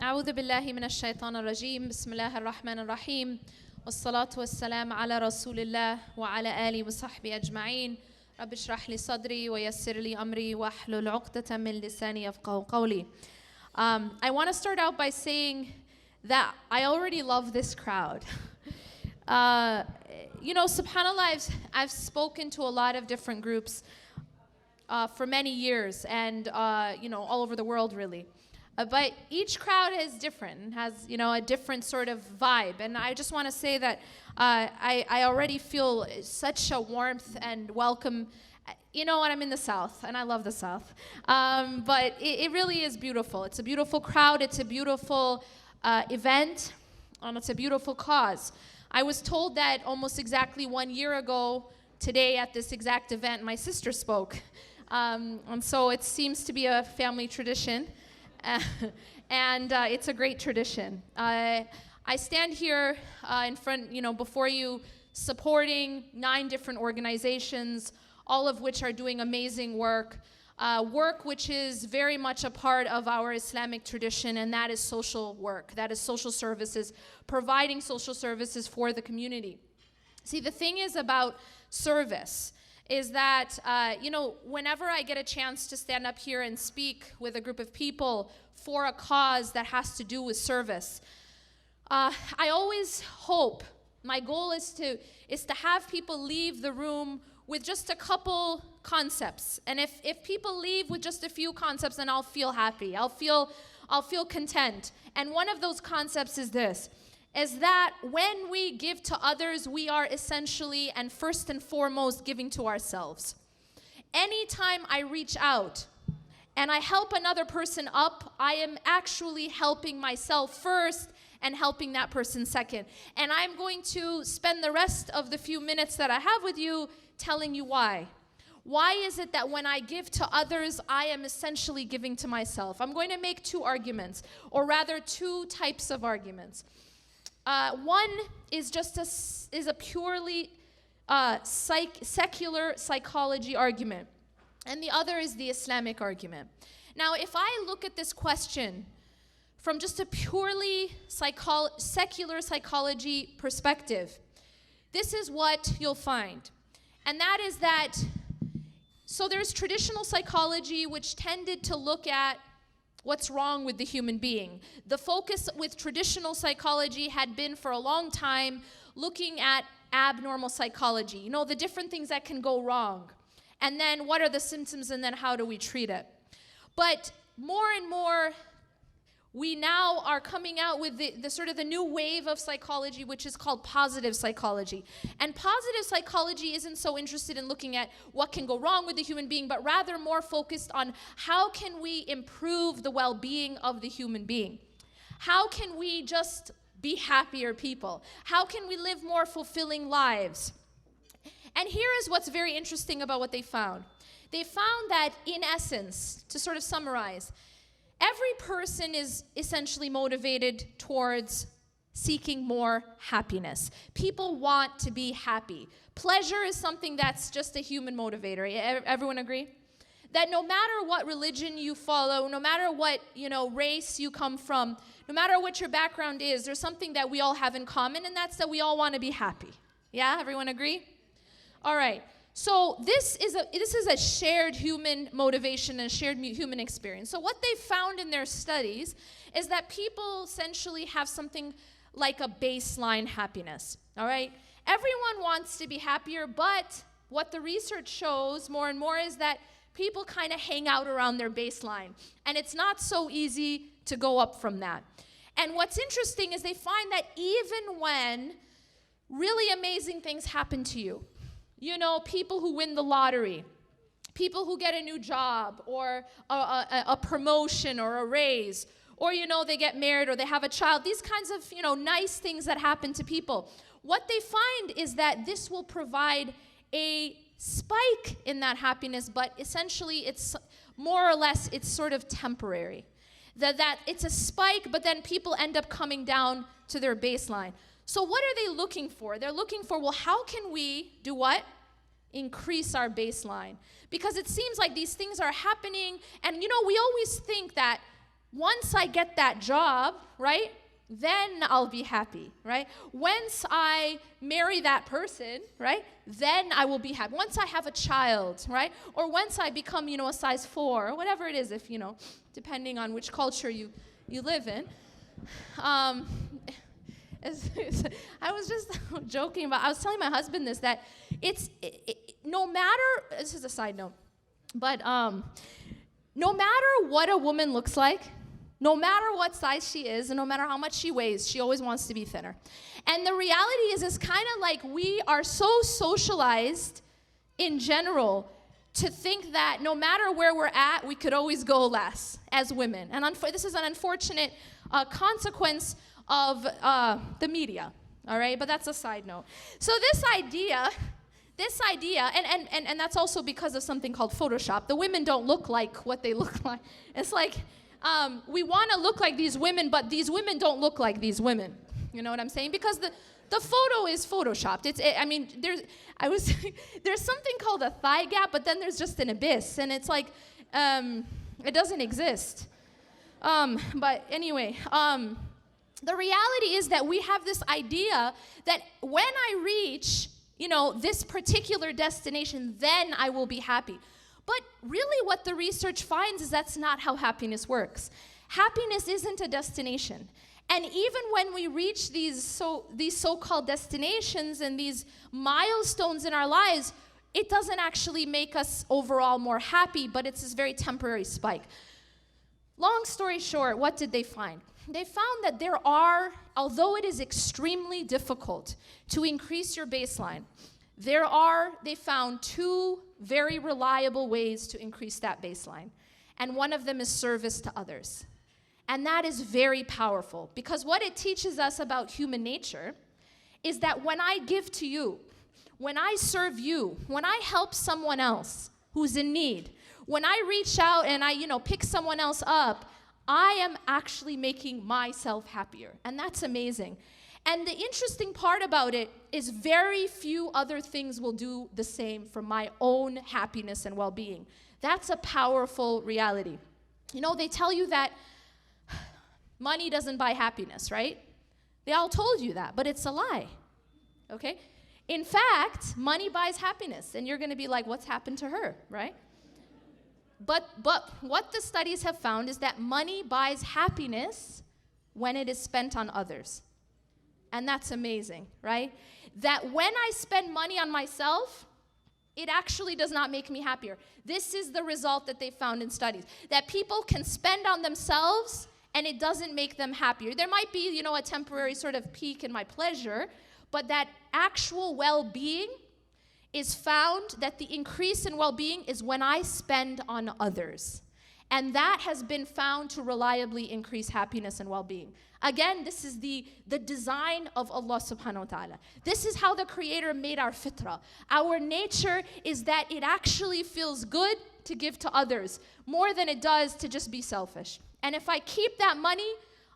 أعوذ بالله من الشيطان الرجيم بسم الله الرحمن الرحيم والصلاة والسلام على رسول الله وعلى آله وصحبه أجمعين رب اشرح لي صدري ويسر لي أمري واحلل عقدة من لساني يفقهوا قولي. I want to start out by saying that I already love this crowd. Subhanallah, I've spoken to a lot of different groups for many years and, all over the world really. But each crowd is different, has, a different sort of vibe. And I just want to say that I already feel such a warmth and welcome. You know what, I'm in the South, and I love the South. But it really is beautiful. It's a beautiful crowd. It's a beautiful event, and it's a beautiful cause. I was told that almost exactly 1 year ago, today at this exact event, my sister spoke. And so it seems to be a family tradition. And it's a great tradition. I stand here in front, before you, supporting 9 different organizations, all of which are doing amazing work. Work which is very much a part of our Islamic tradition, and that is social work. That is social services, providing social services for the community. See, the thing is about service is that, whenever I get a chance to stand up here and speak with a group of people for a cause that has to do with service, I always hope, my goal is to have people leave the room with just a couple concepts. And if people leave with just a few concepts, then I'll feel happy. I'll feel content. And one of those concepts is this, is that when we give to others, we are essentially and first and foremost giving to ourselves. Anytime I reach out and I help another person up, I am actually helping myself first and helping that person second. And I'm going to spend the rest of the few minutes that I have with you telling you why. Why is it that when I give to others, I am essentially giving to myself? I'm going to make 2 arguments, or rather 2 types of arguments. One is a purely secular psychology argument, and the other is the Islamic argument. Now, if I look at this question from just a purely secular psychology perspective, this is what you'll find. And that is that, so there's traditional psychology which tended to look at what's wrong with the human being. The focus with traditional psychology had been for a long time looking at abnormal psychology, the different things that can go wrong. And then what are the symptoms, and then how do we treat it? But more and more, we now are coming out with the sort of the new wave of psychology, which is called positive psychology. And positive psychology isn't so interested in looking at what can go wrong with the human being, but rather more focused on how can we improve the well-being of the human being? How can we just be happier people? How can we live more fulfilling lives? And here is what's very interesting about what they found. They found that, in essence, to sort of summarize, every person is essentially motivated towards seeking more happiness. People want to be happy. Pleasure is something that's just a human motivator. Everyone agree? That no matter what religion you follow, no matter what, race you come from, no matter what your background is, there's something that we all have in common, and that's that we all want to be happy. Yeah, everyone agree? All right. So this is a shared human motivation and a shared human experience. So what they found in their studies is that people essentially have something like a baseline happiness, all right? Everyone wants to be happier, but what the research shows more and more is that people kind of hang out around their baseline, and it's not so easy to go up from that. And what's interesting is they find that even when really amazing things happen to you, people who win the lottery, people who get a new job or a promotion or a raise, or, they get married or they have a child, these kinds of, nice things that happen to people. What they find is that this will provide a spike in that happiness, but essentially it's more or less, it's sort of temporary. That it's a spike, but then people end up coming down to their baseline. So what are they looking for? They're looking for, well, how can we do what? Increase our baseline. Because it seems like these things are happening, and we always think that Once I get that job, right, then I'll be happy, right? Once I marry that person, right, then I will be happy. Once I have a child, right, or once I become, a size 4, or whatever it is, if, depending on which culture you live in. I was just joking about, I was telling my husband this, that no matter, this is a side note, but no matter what a woman looks like, no matter what size she is, and no matter how much she weighs, she always wants to be thinner. And the reality is, it's kind of like we are so socialized in general to think that no matter where we're at, we could always go less as women. And this is an unfortunate consequence of the media, all right? But that's a side note. So this idea, and that's also because of something called Photoshop. The women don't look like what they look like. It's like, we want to look like these women, but these women don't look like these women. You know what I'm saying? Because the photo is photoshopped. There's something called a thigh gap, but then there's just an abyss, and it's like, it doesn't exist. But anyway, the reality is that we have this idea that when I reach, this particular destination, then I will be happy. But really what the research finds is that's not how happiness works. Happiness isn't a destination. And even when we reach these so-called destinations and these milestones in our lives, it doesn't actually make us overall more happy, but it's this very temporary spike. Long story short, what did they find? They found that although it is extremely difficult to increase your baseline, they found 2 very reliable ways to increase that baseline. And one of them is service to others. And that is very powerful, because what it teaches us about human nature is that when I give to you, when I serve you, when I help someone else who's in need, when I reach out and I, pick someone else up, I am actually making myself happier. And that's amazing. And the interesting part about it is very few other things will do the same for my own happiness and well-being. That's a powerful reality. They tell you that money doesn't buy happiness, right? They all told you that, but it's a lie, okay? In fact, money buys happiness, and you're going to be like, what's happened to her, right? But what the studies have found is that money buys happiness when it is spent on others. And that's amazing, right? That when I spend money on myself, it actually does not make me happier. This is the result that they found in studies, that people can spend on themselves and it doesn't make them happier. There might be, a temporary sort of peak in my pleasure, but that actual well-being is found, that the increase in well-being is when I spend on others. And that has been found to reliably increase happiness and well-being. Again, this is the design of Allah subhanahu wa ta'ala. This is how the Creator made our fitrah. Our nature is that it actually feels good to give to others more than it does to just be selfish. And if I keep that money,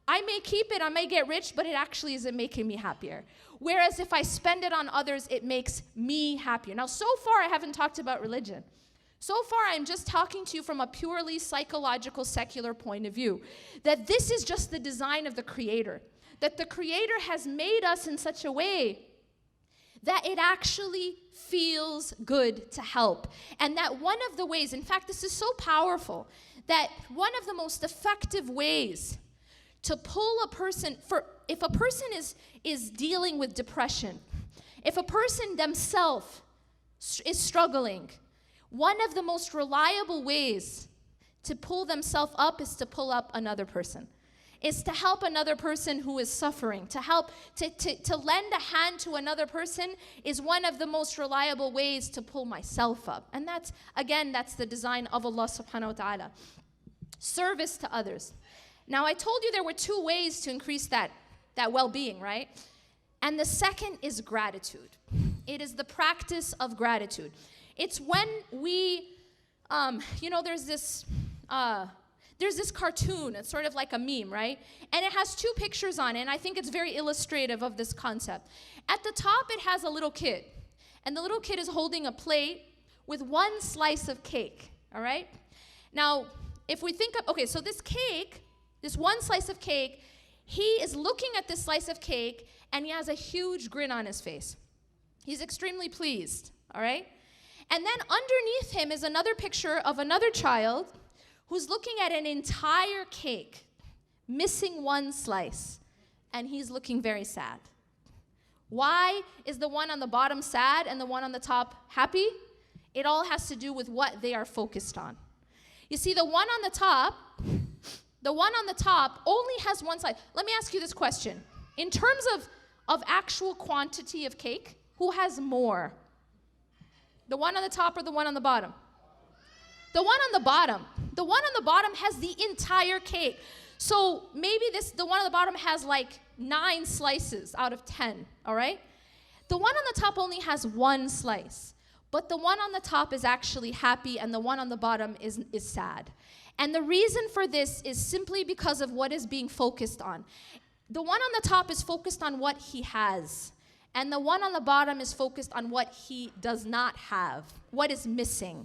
I may keep it, I may get rich, but it actually isn't making me happier. Whereas if I spend it on others, it makes me happier. Now, so far, I haven't talked about religion. So far, I'm just talking to you from a purely psychological, secular point of view. That this is just the design of the Creator. That the Creator has made us in such a way that it actually feels good to help. And that one of the ways, in fact, this is so powerful, that one of the most effective ways to pull a person, if a person is dealing with depression, if a person themselves is struggling, one of the most reliable ways to pull themselves up is to pull up another person. Is to help another person who is suffering. To help, to lend a hand to another person is one of the most reliable ways to pull myself up. And that's, again, that's the design of Allah subhanahu wa ta'ala. Service to others. Now, I told you there were 2 ways to increase that well-being, right? And the second is gratitude. It is the practice of gratitude. It's when we, there's this cartoon. It's sort of like a meme, right? And it has 2 pictures on it, and I think it's very illustrative of this concept. At the top, it has a little kid, and the little kid is holding a plate with 1 slice of cake, all right? Now, if we think of, okay, so this cake This one slice of cake, he is looking at this slice of cake and he has a huge grin on his face. He's extremely pleased, all right? And then underneath him is another picture of another child who's looking at an entire cake, missing one slice, and he's looking very sad. Why is the one on the bottom sad and the one on the top happy? It all has to do with what they are focused on. You see, the one on the top only has one slice. Let me ask you this question. In terms of actual quantity of cake, who has more? The one on the top or the one on the bottom? The one on the bottom. The one on the bottom has the entire cake. So maybe the one on the bottom has like 9 slices out of 10, all right? The one on the top only has one slice, but the one on the top is actually happy and the one on the bottom is sad. And the reason for this is simply because of what is being focused on. The one on the top is focused on what he has, and the one on the bottom is focused on what he does not have, what is missing.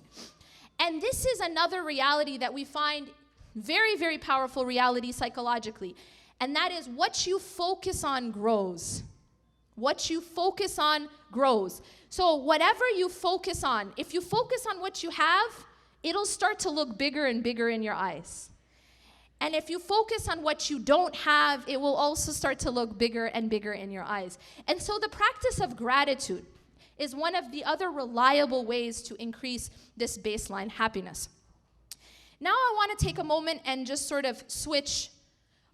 And this is another reality that we find very, very powerful reality psychologically. And that is what you focus on grows. What you focus on grows. So whatever you focus on, if you focus on what you have, it'll start to look bigger and bigger in your eyes. And if you focus on what you don't have, it will also start to look bigger and bigger in your eyes. And so the practice of gratitude is one of the other reliable ways to increase this baseline happiness. Now I want to take a moment and just sort of switch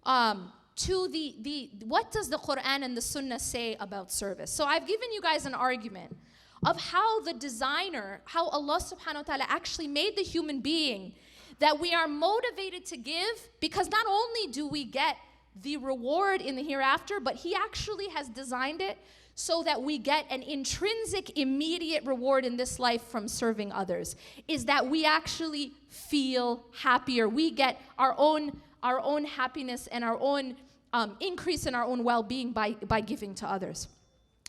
to what does the Quran and the Sunnah say about service? So I've given you guys an argument of how the designer, how Allah subhanahu wa ta'ala actually made the human being, that we are motivated to give, because not only do we get the reward in the hereafter, but He actually has designed it so that we get an intrinsic immediate reward in this life from serving others, is that we actually feel happier. We get our own happiness and our own increase in our own well-being by giving to others.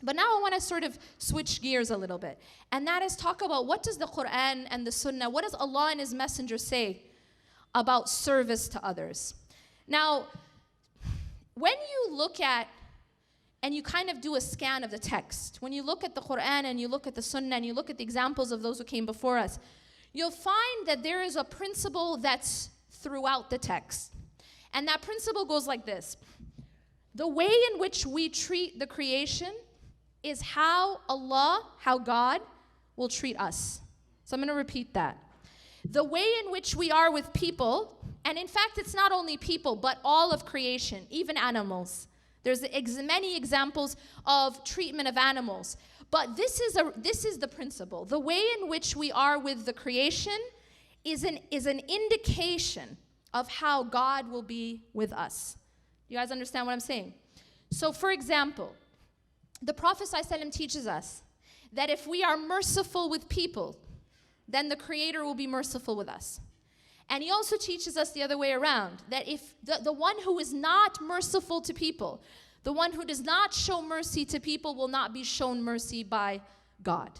But now I want to sort of switch gears a little bit, and that is talk about what does the Quran and the Sunnah, what does Allah and His Messenger say about service to others? Now, when you look at and you kind of do a scan of the text, when you look at the Quran and you look at the Sunnah and you look at the examples of those who came before us, you'll find that there is a principle that's throughout the text. And that principle goes like this. The way in which we treat the creation is how God will treat us. So I'm going to repeat that. The way in which we are with people, and in fact it's not only people, but all of creation, even animals. There's many examples of treatment of animals. But this is the principle. The way in which we are with the creation is an indication of how God will be with us. You guys understand what I'm saying? So for example, the Prophet ﷺ teaches us that if we are merciful with people, then the Creator will be merciful with us. And he also teaches us the other way around, that if the one who is not merciful to people, the one who does not show mercy to people will not be shown mercy by God.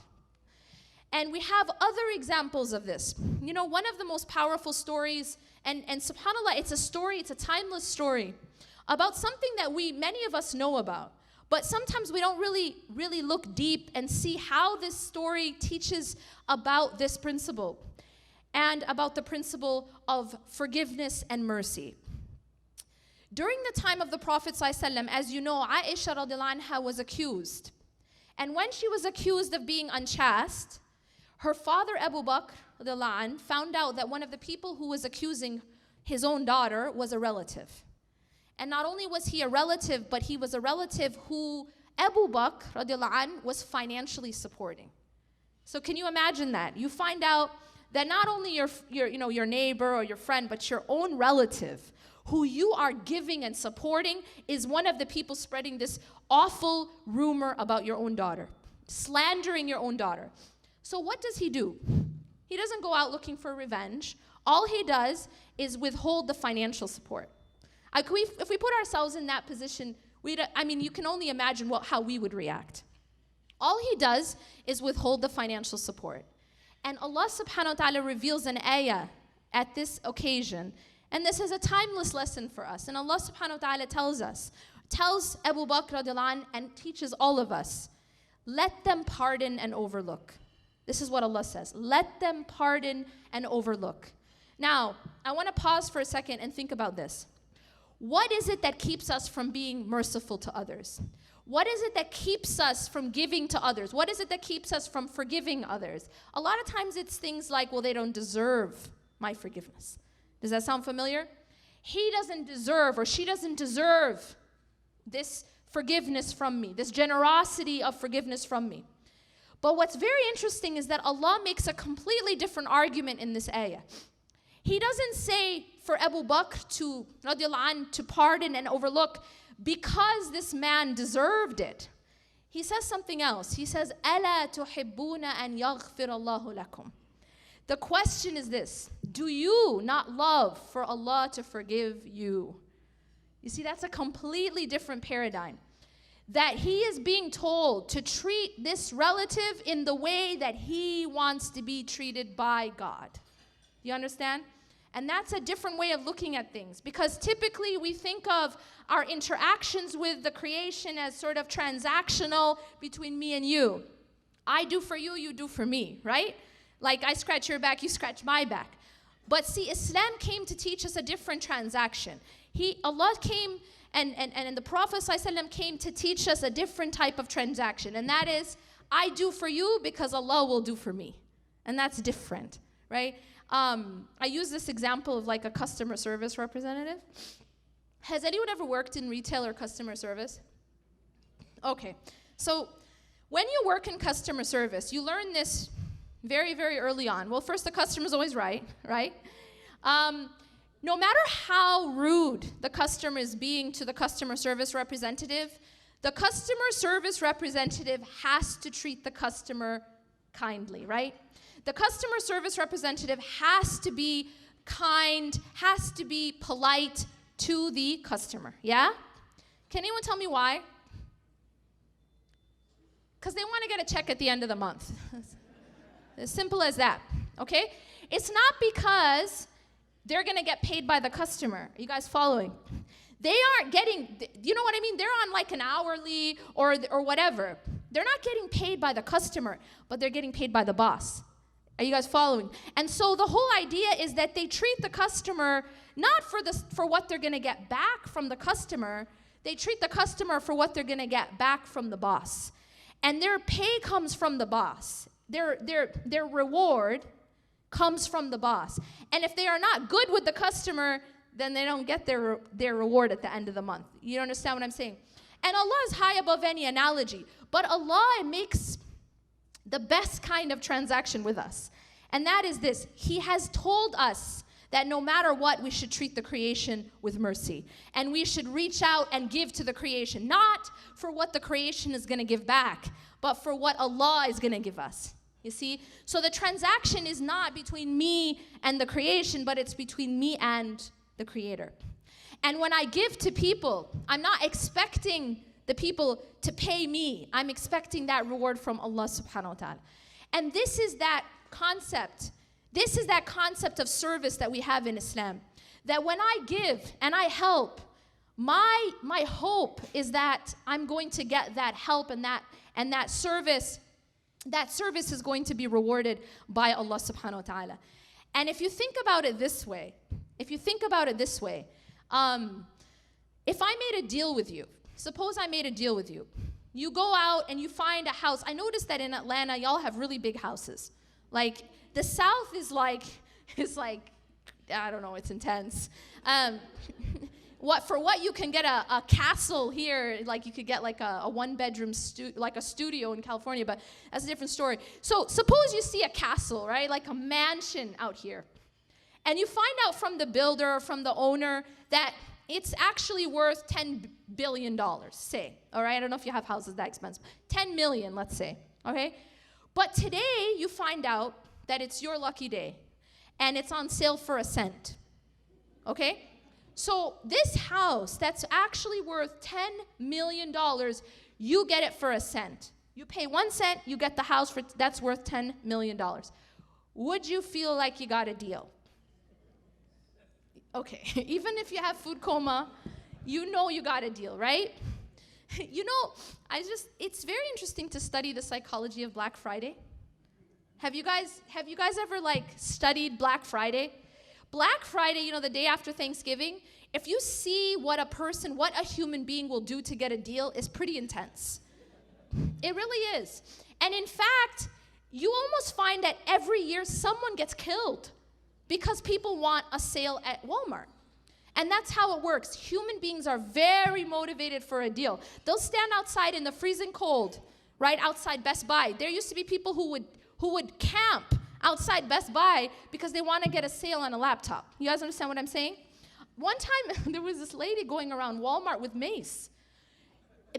And we have other examples of this. You know, one of the most powerful stories, and subhanAllah, it's a timeless story about something that many of us know about. But sometimes we don't really look deep and see how this story teaches about this principle and about the principle of forgiveness and mercy. During the time of the Prophet ﷺ, as you know, Aisha radiallahu anha was accused. And when she was accused of being unchaste, her father Abu Bakr radiallahu anh found out that one of the people who was accusing his own daughter was a relative. And not only was he a relative, but he was a relative who Abu Bakr radiallahu anh was financially supporting. So can you imagine that? You find out that not only your neighbor or your friend, but your own relative who you are giving and supporting is one of the people spreading this awful rumor about your own daughter, slandering your own daughter. So what does he do? He doesn't go out looking for revenge. All he does is withhold the financial support. If we put ourselves in that position, you can only imagine how we would react. All he does is withhold the financial support. And Allah subhanahu wa ta'ala reveals an ayah at this occasion. And this is a timeless lesson for us. And Allah subhanahu wa ta'ala tells Abu Bakr radiallahu anh, and teaches all of us, let them pardon and overlook. This is what Allah says. Let them pardon and overlook. Now, I want to pause for a second and think about this. What is it that keeps us from being merciful to others? What is it that keeps us from giving to others? What is it that keeps us from forgiving others? A lot of times it's things like, well, they don't deserve my forgiveness. Does that sound familiar? He doesn't deserve, or she doesn't deserve this forgiveness from me, this generosity of forgiveness from me. But what's very interesting is that Allah makes a completely different argument in this ayah. He doesn't say for Abu Bakr to, radiallahu anh, to pardon and overlook because this man deserved it. He says something else. He says, أَلَا تُحِبُّونَ أَنْ يَغْفِرَ اللَّهُ لَكُمْ. The question is this: do you not love for Allah to forgive you? You see, that's a completely different paradigm. That he is being told to treat this relative in the way that he wants to be treated by God. You understand? And that's a different way of looking at things, because typically we think of our interactions with the creation as sort of transactional between me and you. I do for you, you do for me, right? Like I scratch your back, you scratch my back. But see, Islam came to teach us a different transaction. Allah came and the Prophet ﷺ came to teach us a different type of transaction. And that is, I do for you because Allah will do for me. And that's different, right? I use this example of like a customer service representative. Has anyone ever worked in retail or customer service? Okay, so when you work in customer service, you learn this very, very early on. Well, first, the customer's always right? No matter how rude the customer is being to the customer service representative, the customer service representative has to treat the customer kindly, right? The customer service representative has to be kind, has to be polite to the customer, yeah? Can anyone tell me why? Because they want to get a check at the end of the month. As simple as that, okay? It's not because they're going to get paid by the customer. Are you guys following? They aren't getting, you know what I mean? They're on like an hourly or whatever. They're not getting paid by the customer, but they're getting paid by the boss. Are you guys following? And so the whole idea is that they treat the customer not for what they're going to get back from the customer. They treat the customer for what they're going to get back from the boss. And their pay comes from the boss. Their reward comes from the boss. And if they are not good with the customer, then they don't get their reward at the end of the month. You understand what I'm saying? And Allah is high above any analogy. But Allah makes the best kind of transaction with us. And that is this: He has told us that no matter what, we should treat the creation with mercy. And we should reach out and give to the creation, not for what the creation is going to give back, but for what Allah is going to give us. You see? So the transaction is not between me and the creation, but it's between me and the Creator. And when I give to people, I'm not expecting the people to pay me. I'm expecting that reward from Allah subhanahu wa ta'ala. And this is that concept. This is that concept of service that we have in Islam. That when I give and I help, my hope is that I'm going to get that help and that service. That service is going to be rewarded by Allah subhanahu wa ta'ala. And if you think about it this way, if I made a deal with you, suppose I made a deal with you. You go out and you find a house. I noticed that in Atlanta, y'all have really big houses. Like, the South is like, I don't know, it's intense. What you can get a castle here, like you could get like a one-bedroom like a studio in California, but that's a different story. So suppose you see a castle, right, like a mansion out here, and you find out from the builder or from the owner that it's actually worth $10 billion, say, all right? I don't know if you have houses that expensive. 10 million, let's say, okay? But today you find out that it's your lucky day, and it's on sale for $0.01, okay? So this house that's actually worth $10 million, you get it for $0.01. You pay 1 cent, you get the house that's worth $10 million. Would you feel like you got a deal? Okay, even if you have food coma, you know you got a deal, right? You know, it's very interesting to study the psychology of Black Friday. Have you guys ever like studied Black Friday? Black Friday, you know, the day after Thanksgiving, if you see what a human being will do to get a deal, is pretty intense. It really is. And in fact, you almost find that every year someone gets killed because people want a sale at Walmart. And that's how it works. Human beings are very motivated for a deal. They'll stand outside in the freezing cold, right outside Best Buy. There used to be people who would camp outside Best Buy because they want to get a sale on a laptop. You guys understand what I'm saying? One time, there was this lady going around Walmart with mace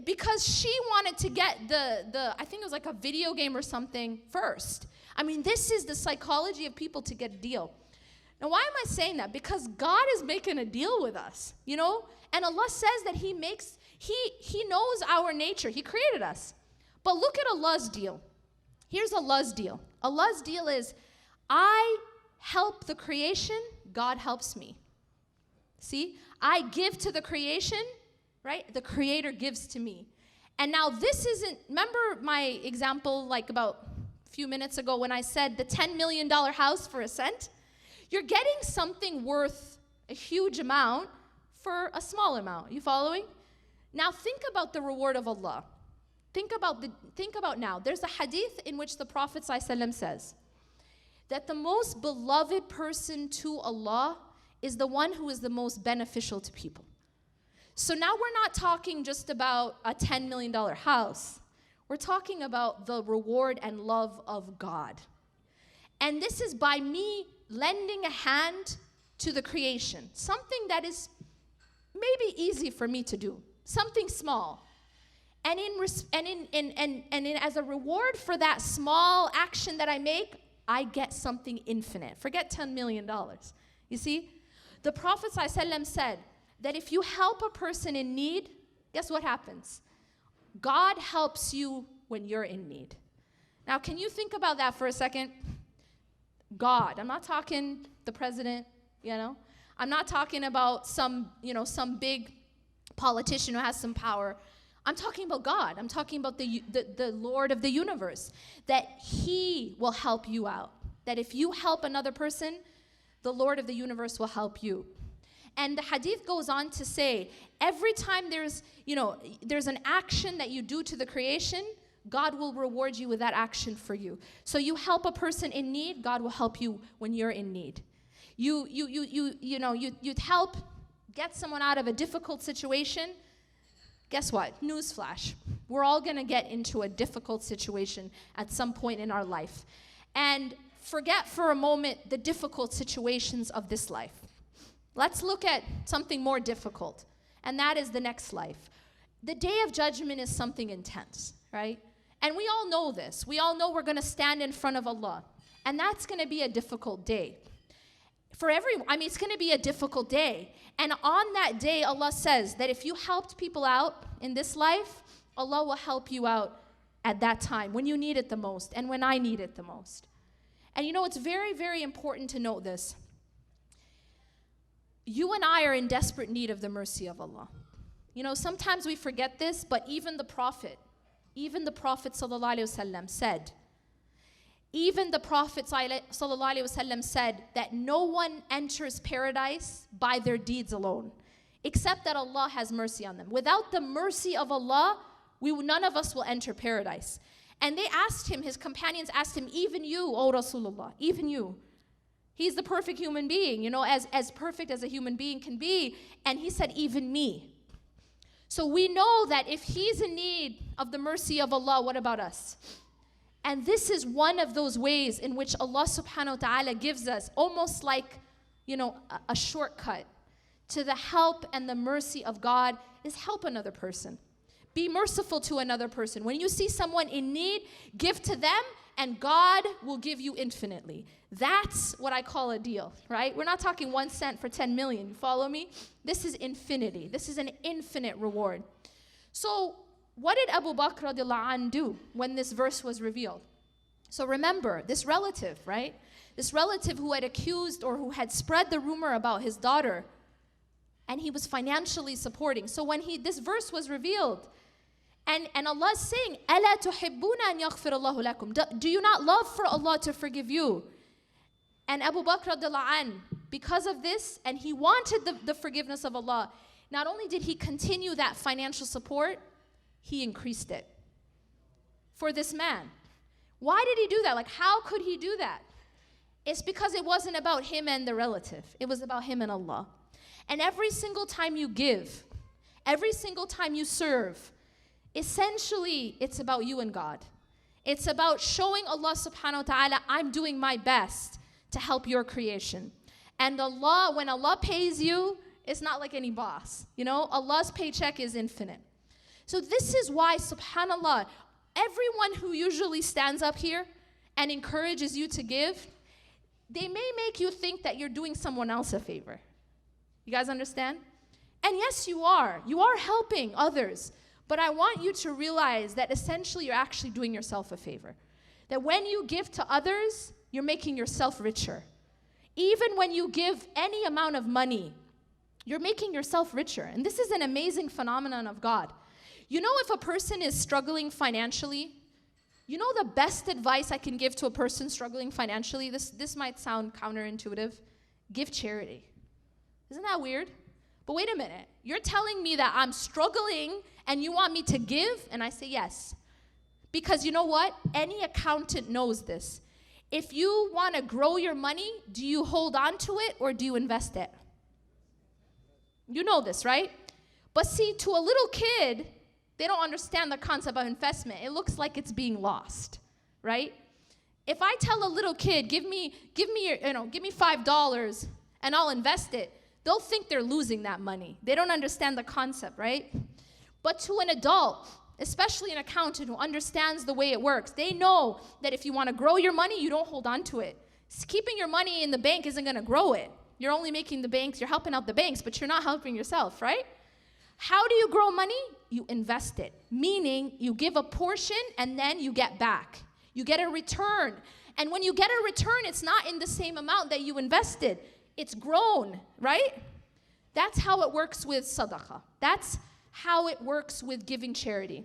because she wanted to get I think it was like a video game or something first. I mean, this is the psychology of people to get a deal. Now, why am I saying that? Because God is making a deal with us, you know? And Allah says that He knows our nature. He created us. But look at Allah's deal. Here's Allah's deal. Allah's deal is, I help the creation, God helps me. See? I give to the creation, right? The Creator gives to me. And now this isn't, remember my example like about a few minutes ago when I said the $10 million house for a cent? You're getting something worth a huge amount for a small amount. You following? Now think about the reward of Allah. Think about now. There's a hadith in which the Prophet ﷺ says that the most beloved person to Allah is the one who is the most beneficial to people. So now we're not talking just about a $10 million house. We're talking about the reward and love of God. And this is by me lending a hand to the creation, something that is maybe easy for me to do, something small. And as a reward for that small action that I make, I get something infinite. Forget $10 million. You see? The Prophet ﷺ said that if you help a person in need, guess what happens? God helps you when you're in need. Now, can you think about that for a second? God. I'm not talking the president, you know. I'm not talking about some big politician who has some power. I'm talking about God. I'm talking about the Lord of the universe, that He will help you out. That if you help another person, the Lord of the universe will help you. And the hadith goes on to say, every time there's an action that you do to the creation, God will reward you with that action for you. So you help a person in need, God will help you when you're in need. You'd help get someone out of a difficult situation. Guess what? Newsflash. We're all going to get into a difficult situation at some point in our life. And forget for a moment the difficult situations of this life. Let's look at something more difficult, and that is the next life. The day of judgment is something intense, right? And we all know this. We all know we're going to stand in front of Allah. And that's going to be a difficult day. It's going to be a difficult day. And on that day, Allah says that if you helped people out in this life, Allah will help you out at that time, when you need it the most, and when I need it the most. And you know, it's very, very important to note this. You and I are in desperate need of the mercy of Allah. You know, sometimes we forget this, but even the Prophet ﷺ said, that no one enters paradise by their deeds alone, except that Allah has mercy on them. Without the mercy of Allah, none of us will enter paradise. And they asked him, his companions asked him, even you, O Rasulullah, even you. He's the perfect human being, you know, as perfect as a human being can be. And he said, even me. So we know that if he's in need of the mercy of Allah, what about us? And this is one of those ways in which Allah subhanahu wa ta'ala gives us almost like, you know, a shortcut to the help and the mercy of God is help another person. Be merciful to another person. When you see someone in need, give to them and God will give you infinitely. That's what I call a deal, right? We're not talking 1 cent for 10 million. You follow me? This is infinity. This is an infinite reward. So what did Abu Bakr radiallahu anh do when this verse was revealed? So remember, this relative, right? This relative who had accused or who had spread the rumor about his daughter, and he was financially supporting. So when this verse was revealed, and Allah is saying, أَلَا تُحِبُّونَ أَن يَغْفِرَ اللَّهُ لَكُمْ. Do you not love for Allah to forgive you? And Abu Bakr radiallahu anh, because of this, and he wanted the forgiveness of Allah, not only did he continue that financial support, he increased it for this man. Why did he do that? Like, how could he do that? It's because it wasn't about him and the relative. It was about him and Allah. And every single time you give, every single time you serve, essentially, it's about you and God. It's about showing Allah subhanahu wa ta'ala, I'm doing my best to help your creation. And Allah, when Allah pays you, it's not like any boss. You know, Allah's paycheck is infinite. So this is why, subhanallah, everyone who usually stands up here and encourages you to give, they may make you think that you're doing someone else a favor. You guys understand? And yes, you are. You are helping others. But I want you to realize that essentially you're actually doing yourself a favor. That when you give to others, you're making yourself richer. Even when you give any amount of money, you're making yourself richer. And this is an amazing phenomenon of God. You know, if a person is struggling financially, you know the best advice I can give to a person struggling financially? This might sound counterintuitive. Give charity. Isn't that weird? But wait a minute. You're telling me that I'm struggling and you want me to give? And I say yes. Because you know what? Any accountant knows this. If you want to grow your money, do you hold on to it or do you invest it? You know this, right? But see, to a little kid, they don't understand the concept of investment. It looks like it's being lost, right? If I tell a little kid, give me $5 and I'll invest it, they'll think they're losing that money. They don't understand the concept, right? But to an adult, especially an accountant who understands the way it works, they know that if you want to grow your money, you don't hold on to it. Keeping your money in the bank isn't going to grow it. You're only making the banks, you're helping out the banks, but you're not helping yourself, right? How do you grow money? You invest it, meaning you give a portion and then you get back. You get a return. And when you get a return, it's not in the same amount that you invested. It's grown, right? That's how it works with sadaqah. That's how it works with giving charity.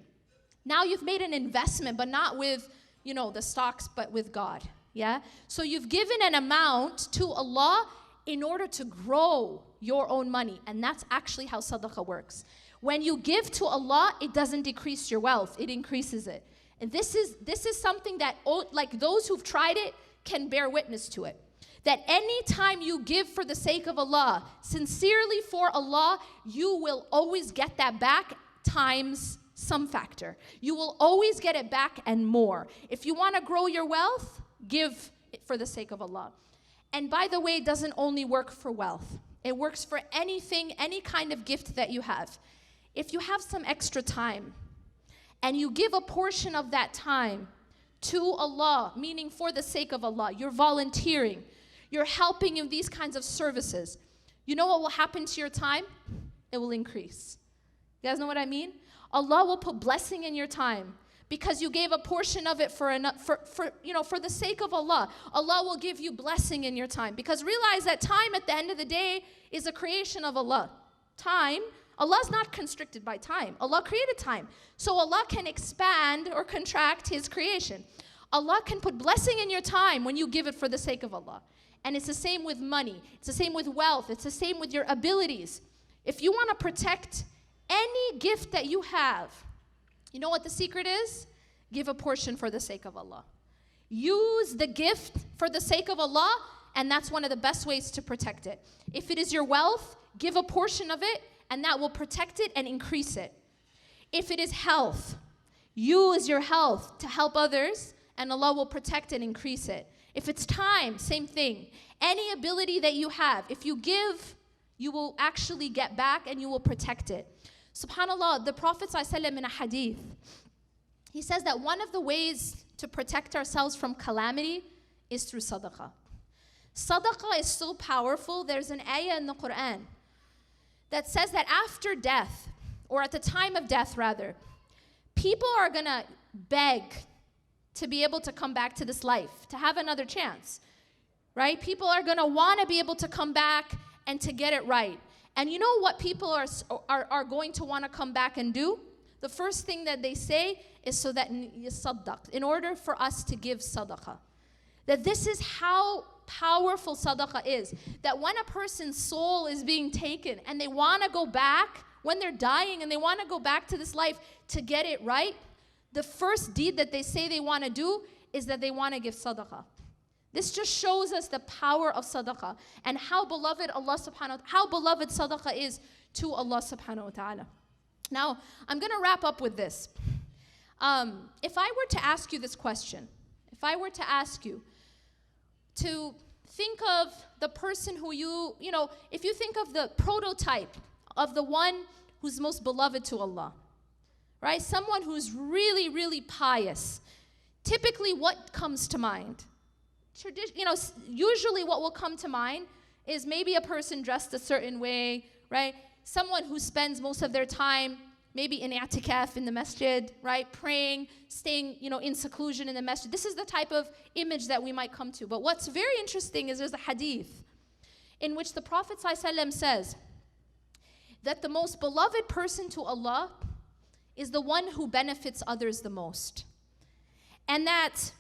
Now you've made an investment, but not with, the stocks, but with God, yeah? So you've given an amount to Allah in order to grow your own money, and that's actually how sadaqah works. When you give to Allah, it doesn't decrease your wealth, it increases it. And this is something that, like, those who've tried it can bear witness to it. That any time you give for the sake of Allah, sincerely for Allah, you will always get that back times some factor. You will always get it back and more. If you want to grow your wealth, give it for the sake of Allah. And by the way, it doesn't only work for wealth. It works for anything, any kind of gift that you have. If you have some extra time and you give a portion of that time to Allah, meaning for the sake of Allah, you're volunteering, you're helping in these kinds of services, you know what will happen to your time? It will increase. You guys know what I mean? Allah will put blessing in your time because you gave a portion of it for the sake of Allah. Allah will give you blessing in your time, because realize that time at the end of the day is a creation of Allah. Time, Allah's not constricted by time. Allah created time. So Allah can expand or contract His creation. Allah can put blessing in your time when you give it for the sake of Allah. And it's the same with money. It's the same with wealth. It's the same with your abilities. If you want to protect any gift that you have, you know what the secret is? Give a portion for the sake of Allah. Use the gift for the sake of Allah, and that's one of the best ways to protect it. If it is your wealth, give a portion of it, and that will protect it and increase it. If it is health, use your health to help others, and Allah will protect and increase it. If it's time, same thing. Any ability that you have, if you give, you will actually get back and you will protect it. SubhanAllah, the Prophet ﷺ in a hadith, he says that one of the ways to protect ourselves from calamity is through sadaqah. Sadaqah is so powerful. There's an ayah in the Quran that says that after death, or at the time of death rather, people are going to beg to be able to come back to this life, to have another chance, right? People are going to want to be able to come back and to get it right. And you know what people are going to want to come back and do? The first thing that they say is so that yasaddaq, in order for us to give sadaqah. That this is how powerful sadaqah is. That when a person's soul is being taken and they want to go back, when they're dying and they want to go back to this life to get it right, the first deed that they say they want to do is that they want to give sadaqah. This just shows us the power of sadaqah and how beloved Allah subhanahu wa ta'ala, how beloved sadaqah is to Allah subhanahu wa ta'ala. Now, I'm going to wrap up with this. If I were to ask you this question, if I were to ask you to think of the person who you know, if you think of the prototype of the one who's most beloved to Allah, right? Someone who's really, really pious. Typically, what comes to mind? Usually what will come to mind is maybe a person dressed a certain way, right? Someone who spends most of their time maybe in i'tikaf in the masjid, right? Praying, staying, in seclusion in the masjid. This is the type of image that we might come to. But what's very interesting is there's a hadith in which the Prophet ﷺ says that the most beloved person to Allah is the one who benefits others the most. And that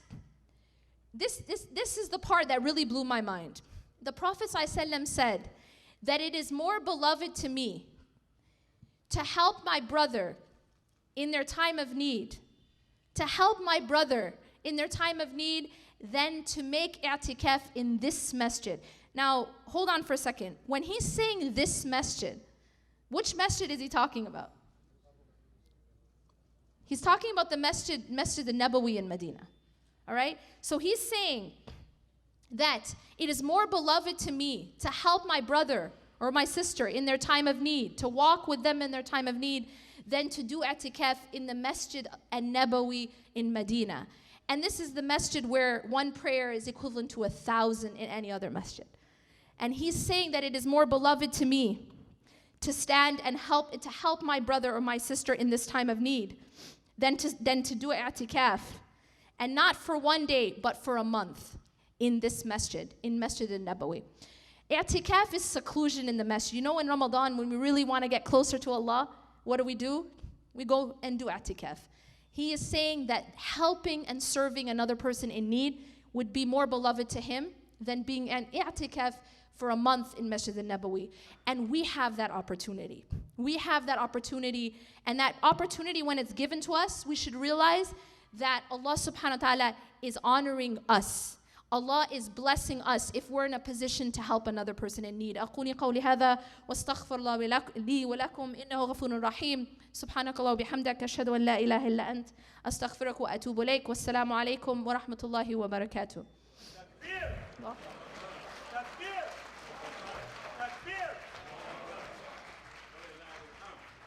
this is the part that really blew my mind. The Prophet ﷺ said that it is more beloved to me to help my brother in their time of need, to help my brother in their time of need, than to make i'tikaf in this masjid. Now, hold on for a second. When he's saying this masjid, which masjid is he talking about? He's talking about the Masjid al-Nabawi in Medina. All right? So he's saying that it is more beloved to me to help my brother or my sister in their time of need, to walk with them in their time of need, than to do i'tikaf in the Masjid al-Nabawi in Medina. And this is the masjid where one prayer is equivalent to 1,000 in any other masjid. And he's saying that it is more beloved to me to stand and help my brother or my sister in this time of need than to do i'tikaf, and not for one day but for a month in this masjid, in Masjid al-Nabawi. I'tikaf is seclusion in the masjid. You know, in Ramadan, when we really want to get closer to Allah, what do? We go and do i'tikaf. He is saying that helping and serving another person in need would be more beloved to him than being an i'tikaf for a month in Masjid al-Nabawi. And we have that opportunity. We have that opportunity. And that opportunity, when it's given to us, we should realize that Allah subhanahu wa ta'ala is honoring us. Allah is blessing us if we're in a position to help another person in need. أقول قولي هذا واستغفر الله لي ولكم إنه غفور رحيم. سبحانك الله وبحمدك أشهد أن لا إله إلا أنت أستغفرك وأتوب إليك والسلام عليكم ورحمة الله وبركاته.